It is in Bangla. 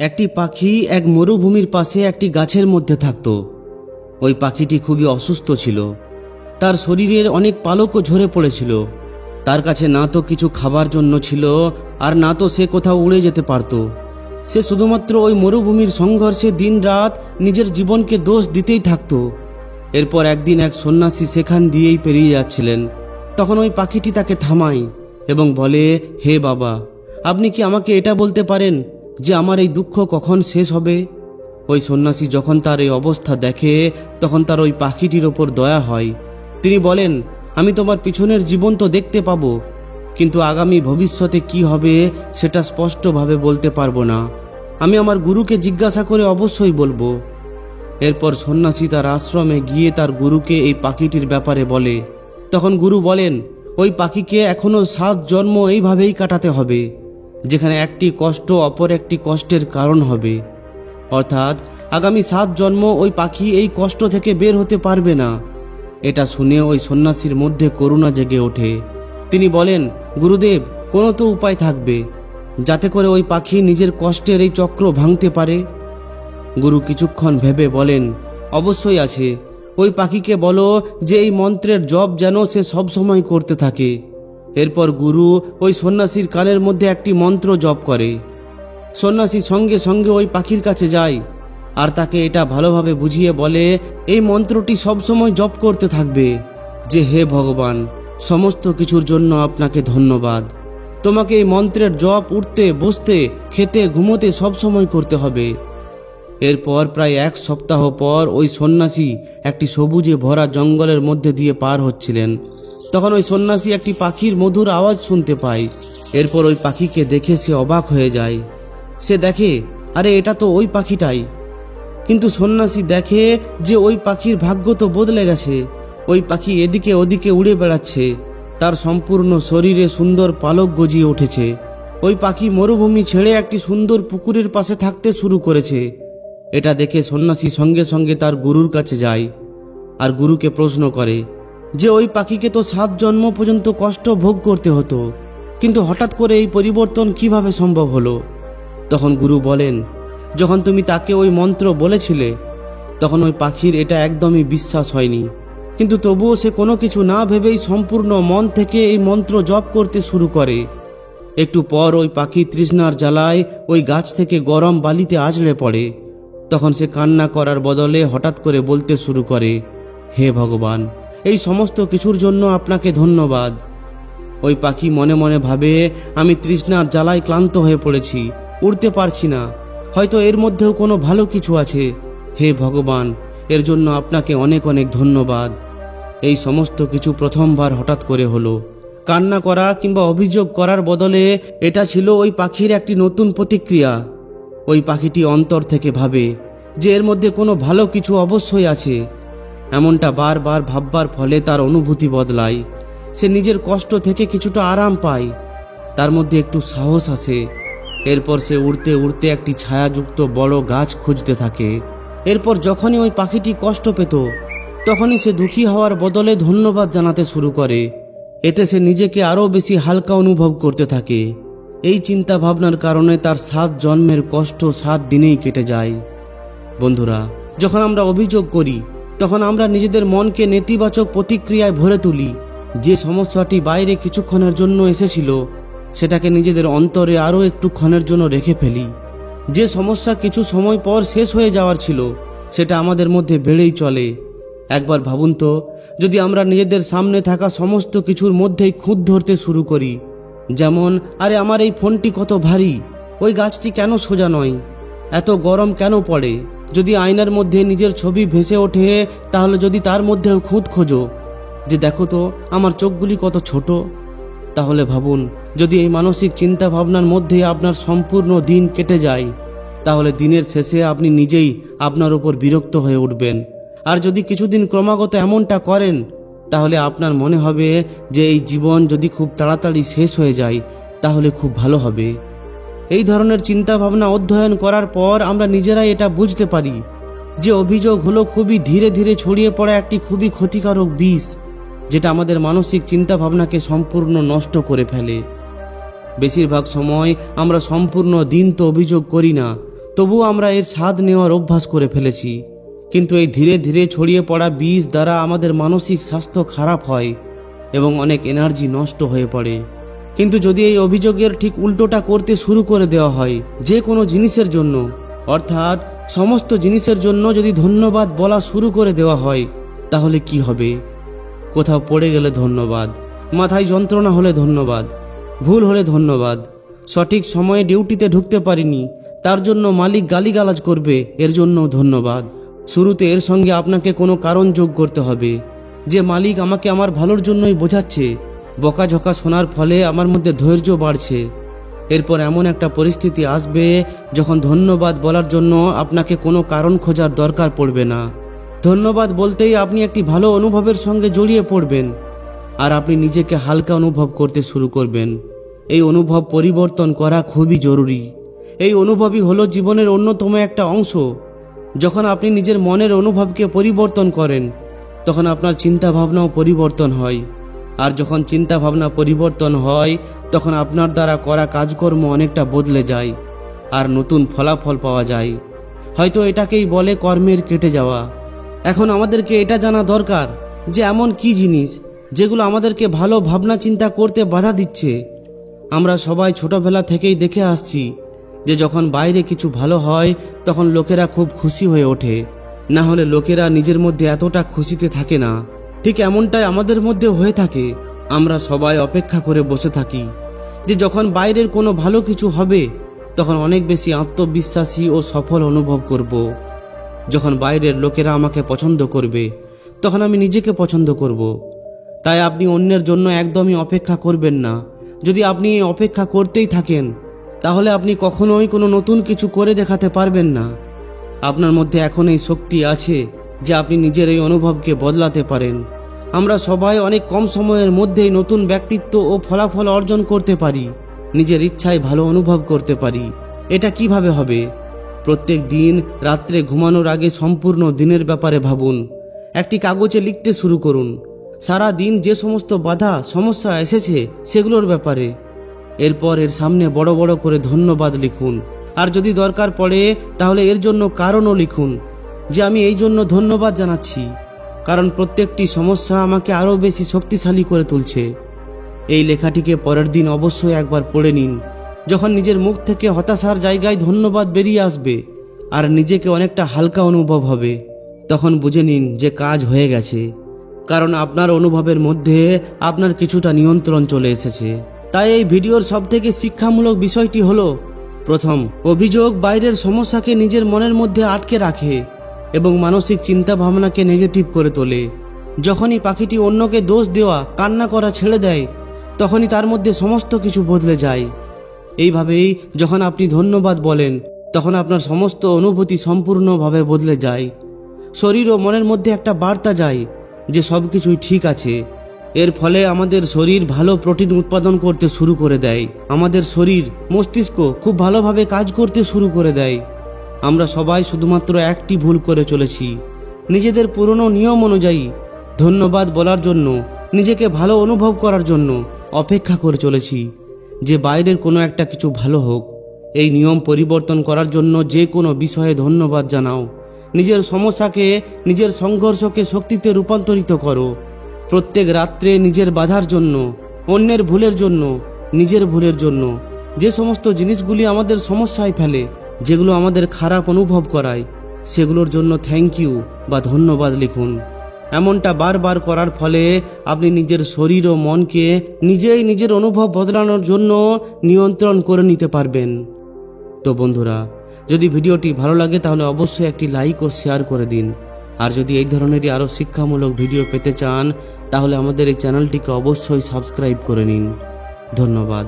একটি পাখি এক মরুভূমির পাশে একটি গাছের মধ্যে থাকত। ওই পাখিটি খুবই অসুস্থ ছিল। তার শরীরের অনেক পালকও ঝরে পড়েছিল। তার কাছে না তো কিছু খাবার জন্য ছিল, আর না তো সে কোথাও উড়ে যেতে পারত। সে শুধুমাত্র ওই মরুভূমির সংঘর্ষে দিন রাত নিজের জীবনকে দোষ দিতেই থাকত। এরপর একদিন এক সন্ন্যাসী সেখান দিয়েই পেরিয়ে যাচ্ছিলেন। তখন ওই পাখিটি তাকে থামায় এবং বলে, হে বাবা, আপনি কি আমাকে এটা বলতে পারেন যে আমার এই দুঃখ কখন শেষ হবে? ওই সন্ন্যাসী যখন তার এই অবস্থা দেখে তখন তার ওই পাখিটির ওপর দয়া হয়। তিনি বলেন, আমি তোমার পিছনের জীবন তো দেখতে পাবো, কিন্তু আগামী ভবিষ্যতে কি হবে সেটা স্পষ্টভাবে বলতে পারবো না। আমি আমার গুরুকে জিজ্ঞাসা করে অবশ্যই বলবো। এরপর সন্ন্যাসী তার আশ্রমে গিয়ে তার গুরুকে এই পাখিটির ব্যাপারে বলে। তখন গুরু বলেন, ওই পাখিকে এখনো 7 জন্ম এইভাবেই কাটাতে হবে, যেখানে একটি কষ্ট অপর একটি কষ্টের কারণ হবে। অর্থাৎ আগামী 7 জন্ম ওই পাখি এই কষ্ট থেকে বের হতে পারবে না। এটা শুনে ওই সন্ন্যাসীর মধ্যে করুণা জেগে ওঠে। তিনি বলেন, গুরুদেব, কোনো তো উপায় থাকবে যাতে করে ওই পাখি নিজের কষ্টের এই চক্র ভাঙতে পারে। গুরু কিছুক্ষণ ভেবে বলেন, অবশ্যই আছে। ওই পাখিকে বলো যে এই মন্ত্রের জপ যেন সে সবসময় করতে থাকে। এরপর গুরু ওই সন্ন্যাসীর কানের মধ্যে একটি মন্ত্র জপ করে। সন্ন্যাসী সঙ্গে সঙ্গে ওই পাখির কাছে যায় আর তাকে এটা ভালোভাবে বুঝিয়ে বলে, এই মন্ত্রটি সবসময় জপ করতে থাকবে যে, হে ভগবান, সমস্ত কিছুর জন্য আপনাকে ধন্যবাদ। তোমাকে এই মন্ত্রের জপ উঠতে বসতে খেতে ঘুমোতে সবসময় করতে হবে। এরপর প্রায় 1 সপ্তাহ পর ওই সন্ন্যাসী একটি সবুজে ভরা জঙ্গলের মধ্যে দিয়ে পার হচ্ছিলেন। তখন ওই সন্ন্যাসী একটি পাখির মধুর আওয়াজ শুনতে পায়। এরপর ওই পাখিকে দেখে সে অবাক হয়ে যায়। সে দেখে, আরে এটা তো ওই পাখিটাই। কিন্তু সন্ন্যাসী দেখে যে ওই পাখির ভাগ্য তো বদলে গেছে। ওই পাখি এদিকে ওদিকে উড়ে বেড়াচ্ছে, তার সম্পূর্ণ শরীরে সুন্দর পালক গজিয়ে উঠেছে। ওই পাখি মরুভূমি ছেড়ে একটি সুন্দর পুকুরের পাশে থাকতে শুরু করেছে। এটা দেখে সন্ন্যাসী সঙ্গে সঙ্গে তার গুরুর কাছে যায় আর গুরুকে প্রশ্ন করে যে, ওই পাখিকে তো 7 জন্ম পর্যন্ত কষ্ট ভোগ করতে হতো, কিন্তু হঠাৎ করে এই পরিবর্তন কিভাবে সম্ভব হলো? তখন গুরু বলেন, যখন তুমি তাকে ওই মন্ত্র বলেছিলে তখন ওই পাখির এটা একদমই বিশ্বাস হয়নি, কিন্তু তবুও সে কোনো কিছু না ভেবেই সম্পূর্ণ মন থেকে এই মন্ত্র জপ করতে শুরু করে। একটু পর ওই পাখি তৃষ্ণার জ্বালায় ওই গাছ থেকে গরম বালিতে আছড়ে পড়ে। তখন সে কান্না করার বদলে হঠাৎ করে বলতে শুরু করে, হে ভগবান, এই সমস্ত কিছুর জন্য আপনাকে ধন্যবাদ। ওই পাখি মনে মনে ভাবে, আমি তৃষ্ণার জ্বালায় ক্লান্ত হয়ে পড়েছি, উড়তে পারছি না, হয়তো এর মধ্যেও কোনো ভালো কিছু আছে। হে ভগবান, এর জন্য আপনাকে অনেক অনেক ধন্যবাদ। এই সমস্ত কিছু প্রথমবার হঠাৎ করে হলো। কান্না করা কিংবা অভিযোগ করার বদলে এটা ছিল ওই পাখির একটি নতুন প্রতিক্রিয়া। ওই পাখিটি অন্তর থেকে ভাবে যে এর মধ্যে কোনো ভালো কিছু অবশ্যই আছে। এমনটা বারবার ভাববার ফলে তার অনুভূতি বদলায়। সে নিজের কষ্ট থেকে কিছুটা আরাম পায়, তার মধ্যে একটু সাহস আসে। এরপর সে উড়তে উড়তে একটি ছায়াযুক্ত বড় গাছ খুঁজতে থাকে। এরপর যখনই ওই পাখিটি কষ্ট পেত তখনই সে দুঃখী হওয়ার বদলে ধন্যবাদ জানাতে শুরু করে। এতে সে নিজেকে আরও বেশি হালকা অনুভব করতে থাকে। এই চিন্তা ভাবনার কারণে তার 7 জন্মের কষ্ট 7 দিনেই কেটে যায়। বন্ধুরা, যখন আমরা অভিযোগ করি তখন আমরা নিজেদের মনকে নেতিবাচক প্রতিক্রিয়ায় ভরে তুলি। যে সমস্যাটি বাইরে কিছুক্ষণের জন্য এসেছিল সেটাকে নিজেদের অন্তরে আরও একটুক্ষণের জন্য রেখে ফেলি। যে সমস্যা কিছু সময় পর শেষ হয়ে যাওয়ার ছিল সেটা আমাদের মধ্যে বেড়েই চলে। একবার ভাবুন তো, যদি আমরা নিজেদের সামনে থাকা সমস্ত কিছুর মধ্যেই খুঁত ধরতে শুরু করি, যেমন, আরে আমার এই ফোনটি কত ভারী, ওই গাছটি কেন সোজা নয়, এত গরম কেন পড়ে। যদি আয়নার মধ্যে নিজের ছবি ভেসে ওঠে তাহলে যদি তার মধ্যেও খুঁত খোঁজো যে দেখো তো আমার চোখগুলি কত ছোট, তাহলে ভাবুন, যদি এই মানসিক চিন্তা ভাবনার মধ্যে আপনার সম্পূর্ণ দিন কেটে যায় তাহলে দিনের শেষে আপনি নিজেই আপনার উপর বিরক্ত হয়ে উঠবেন। আর যদি কিছুদিন ক্রমাগত এমনটা করেন তাহলে আপনার মনে হবে যে এই জীবন যদি খুব তাড়াতাড়ি শেষ হয়ে যায় তাহলে খুব ভালো হবে। এই ধরনের চিন্তা ভাবনা অধ্যয়ন করার পর আমরা নিজেরাই এটা বুঝতে পারি যে অভিযোগ হলো খুবই ধীরে ধীরে ছড়িয়ে পড়া একটি খুবই ক্ষতিকারক বিষ, যেটা আমাদের মানসিক চিন্তা ভাবনাকে সম্পূর্ণ নষ্ট করে ফেলে। বেশিরভাগ সময় আমরা সম্পূর্ণ দিন তো অভিযোগ করি না, তবুও আমরা এর স্বাদ নেওয়ার অভ্যাস করে ফেলেছি। কিন্তু এই ধীরে ধীরে ছড়িয়ে পড়া বীজ দ্বারা আমাদের মানসিক স্বাস্থ্য খারাপ হয় এবং অনেক এনার্জি নষ্ট হয়ে পড়ে। কিন্তু যদি এই অভিযোগের ঠিক উল্টোটা করতে শুরু করে দেওয়া হয়, যে কোনো জিনিসের জন্য, অর্থাৎ সমস্ত জিনিসের জন্য যদি ধন্যবাদ বলা শুরু করে দেওয়া হয়, তাহলে কি হবে? কোথাও পড়ে গেলে ধন্যবাদ, মাথায় যন্ত্রণা হলে ধন্যবাদ, ভুল হলে ধন্যবাদ, সঠিক সময়ে ডিউটিতে ঢুকতে পারিনি তার জন্য মালিক গালিগালাজ করবে, এর জন্যও ধন্যবাদ। শুরুতে এর সঙ্গে আপনাকে কোনো কারণ যোগ করতে হবে যে মালিক আমাকে আমার ভালোর জন্যই বোঝাচ্ছে। বকাঝকা শোনার ফলে আমার মধ্যে ধৈর্য বাড়ছে। এরপর এমন একটা পরিস্থিতি আসবে যখন ধন্যবাদ বলার জন্য আপনাকে কোনো কারণ খোঁজার দরকার পড়বে না। ধন্যবাদ বলতেই আপনি একটি ভালো অনুভবের সঙ্গে জড়িয়ে পড়বেন আর আপনি নিজেকে হালকা অনুভব করতে শুরু করবেন। এই অনুভব পরিবর্তন করা খুবই জরুরি। এই অনুভবই হলো জীবনের অন্যতম একটা অংশ। যখন আপনি নিজের মনের অনুভবকে পরিবর্তন করেন, তখন আপনার চিন্তা ভাবনাও পরিবর্তন হয়। আর যখন চিন্তা ভাবনা পরিবর্তন হয়, তখন আপনার দ্বারা করা কাজকর্ম অনেকটা বদলে যায় আর নতুন ফলাফল পাওয়া যায়। হয়তো এটাকেই বলে কর্মের কেটে যাওয়া। এখন আমাদেরকে এটা জানা দরকার যে এমন কি জিনিস যেগুলো আমাদেরকে ভালো ভাবনা চিন্তা করতে বাধা দিচ্ছে। আমরা সবাই ছোটবেলা থেকেই দেখে আসছি যে যখন বাইরে কিছু ভালো হয় তখন লোকেরা খুব খুশি হয়ে ওঠে, না হলে লোকেরা নিজের মধ্যে এতটা খুশিতে থাকে না। ঠিক এমনটাই আমাদের মধ্যে হয়ে থাকে। আমরা সবাই অপেক্ষা করে বসে থাকি যে যখন বাইরের কোনো ভালো কিছু হবে তখন অনেক বেশি আত্মবিশ্বাসী ও সফল অনুভব করব। যখন বাইরের লোকেরা আমাকে পছন্দ করবে তখন আমি নিজেকে পছন্দ করব। তাই আপনি অন্যের জন্য একদমই অপেক্ষা করবেন না। যদি আপনি এই অপেক্ষা করতেই থাকেন তাহলে আপনি কখনোই কোনো নতুন কিছু করে দেখাতে পারবেন না। আপনার মধ্যে এখন এই শক্তি আছে যে আপনি নিজের এই অনুভবকে বদলাতে পারেন। আমরা সবাই অনেক কম সময়ের মধ্যেই নতুন ব্যক্তিত্ব ও ফলাফল অর্জন করতে পারি। নিজের ইচ্ছায় ভালো অনুভব করতে পারি। এটা কিভাবে হবে? প্রত্যেক দিন রাত্রে ঘুমানোর আগে সম্পূর্ণ দিনের ব্যাপারে ভাবুন। একটি কাগজে লিখতে শুরু করুন সারা দিন যে সমস্ত বাধা সমস্যা এসেছে সেগুলোর ব্যাপারে। এরপর এর সামনে বড় বড় করে ধন্যবাদ লিখুন। আর যদি দরকার পড়ে তাহলে এর জন্য কারণও লিখুন যে আমি এই জন্য ধন্যবাদ জানাচ্ছি, কারণ প্রত্যেকটি সমস্যা আমাকে আরও বেশি শক্তিশালী করে তুলছে। এই লেখাটিকে পরের দিন অবশ্যই একবার পড়ে নিন। যখন নিজের মুখ থেকে হতাশার জায়গায় ধন্যবাদ বেরিয়ে আসবে আর নিজেকে অনেকটা হালকা অনুভব হবে, তখন বুঝে নিন যে কাজ হয়ে গেছে। কারণ আপনার অনুভবের মধ্যে আপনার কিছুটা নিয়ন্ত্রণ চলে এসেছে। তাই এই ভিডিওর সবথেকে শিক্ষামূলক বিষয়টি হলো, প্রথম, অভিযোগ বাইরের সমস্যাকে নিজের মনের মধ্যে আটকে রাখে এবং মানসিক চিন্তা ভাবনাকে নেগেটিভ করে তোলে। যখনই পাখিটি অন্যকে দোষ দেওয়া, কান্না করা ছেড়ে দেয়, তখনই তার মধ্যে সমস্ত কিছু বদলে যায়। এইভাবেই যখন আপনি ধন্যবাদ বলেন তখন আপনার সমস্ত অনুভূতি সম্পূর্ণভাবে বদলে যায়। শরীর ও মনের মধ্যে একটা বার্তা যায় যে সব কিছুই ঠিক আছে। এর ফলে আমাদের শরীর ভালো প্রোটিন উৎপাদন করতে শুরু করে দেয়। আমাদের শরীর, মস্তিষ্ক খুব ভালোভাবে কাজ করতে শুরু করে দেয়। আমরা সবাই শুধুমাত্র একটি ভুল করে চলেছি, নিজেদের পুরনো নিয়ম অনুযায়ী ধন্যবাদ বলার জন্য, নিজেকে ভালো অনুভব করার জন্য অপেক্ষা করে চলেছি যে বাইরের কোনো একটা কিছু ভালো হোক। এই নিয়ম পরিবর্তন করার জন্য যে কোনো বিষয়ে ধন্যবাদ জানাও। নিজের সমস্যাকে, নিজের সংঘর্ষকে শক্তিতে রূপান্তরিত করো। প্রত্যেক রাত্রে নিজের বাধার জন্য, অন্যের ভুলের জন্য, নিজের ভুলের জন্য, যে সমস্ত জিনিসগুলি আমাদের সমস্যায় ফেলে, যেগুলো আমাদের খারাপ অনুভব করায়, সেগুলোর জন্য থ্যাংক ইউ বা ধন্যবাদ লিখুন। এমনটা বারবার করার ফলে আপনি নিজের শরীর ও মনকে নিজেই নিজের অনুভব বদলানোর জন্য নিয়ন্ত্রণ করে নিতে পারবেন। তো বন্ধুরা, যদি ভিডিওটি ভালো লাগে তাহলে অবশ্যই একটি লাইক ও শেয়ার করে দিন। আর যদি এই ধরনেরই আরও শিক্ষামূলক ভিডিও পেতে চান তাহলে আমাদের এই চ্যানেলটিকে অবশ্যই সাবস্ক্রাইব করে নিন। ধন্যবাদ।